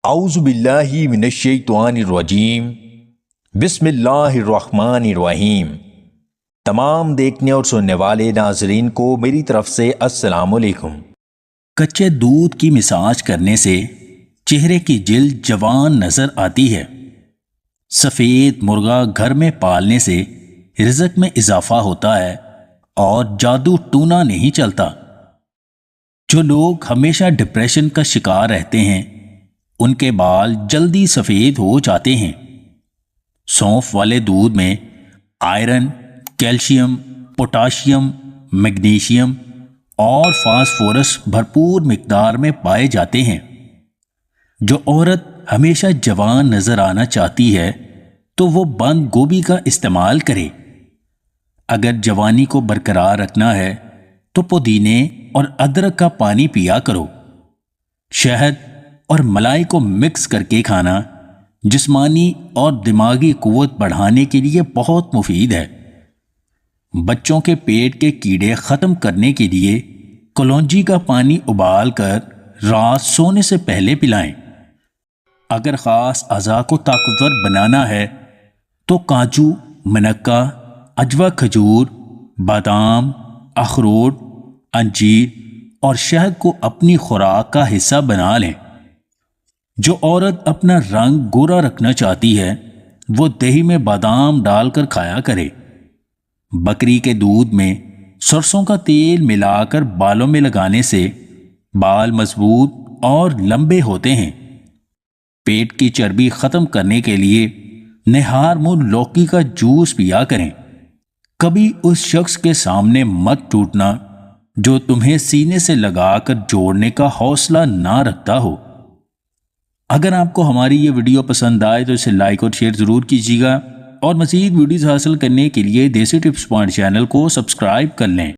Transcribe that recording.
اعوذ باللہ من الشیطان الرجیم بسم اللہ الرحمن الرحیم۔ تمام دیکھنے اور سننے والے ناظرین کو میری طرف سے السلام علیکم۔ کچے دودھ کی مساج کرنے سے چہرے کی جلد جوان نظر آتی ہے۔ سفید مرغا گھر میں پالنے سے رزق میں اضافہ ہوتا ہے اور جادو ٹونا نہیں چلتا۔ جو لوگ ہمیشہ ڈپریشن کا شکار رہتے ہیں ان کے بال جلدی سفید ہو جاتے ہیں۔ سونف والے دودھ میں آئرن، کیلشیم، پوٹاشیم، میگنیشیم اور فاسفورس بھرپور مقدار میں پائے جاتے ہیں۔ جو عورت ہمیشہ جوان نظر آنا چاہتی ہے تو وہ بند گوبھی کا استعمال کرے۔ اگر جوانی کو برقرار رکھنا ہے تو پودینے اور ادرک کا پانی پیا کرو۔ شہد اور ملائی کو مکس کر کے کھانا جسمانی اور دماغی قوت بڑھانے کے لیے بہت مفید ہے۔ بچوں کے پیٹ کے کیڑے ختم کرنے کے لیے کلونجی کا پانی ابال کر رات سونے سے پہلے پلائیں۔ اگر خاص اعضاء کو طاقتور بنانا ہے تو کاجو، منکا، عجوہ کھجور، بادام، اخروٹ، انجیر اور شہد کو اپنی خوراک کا حصہ بنا لیں۔ جو عورت اپنا رنگ گورا رکھنا چاہتی ہے وہ دہی میں بادام ڈال کر کھایا کرے۔ بکری کے دودھ میں سرسوں کا تیل ملا کر بالوں میں لگانے سے بال مضبوط اور لمبے ہوتے ہیں۔ پیٹ کی چربی ختم کرنے کے لیے نہار منہ لوکی کا جوس پیا کریں۔ کبھی اس شخص کے سامنے مت ٹوٹنا جو تمہیں سینے سے لگا کر جوڑنے کا حوصلہ نہ رکھتا ہو۔ اگر آپ کو ہماری یہ ویڈیو پسند آئے تو اسے لائک اور شیئر ضرور کیجیے گا، اور مزید ویڈیوز حاصل کرنے کے لیے دیسی ٹپس پوائنٹ چینل کو سبسکرائب کر لیں۔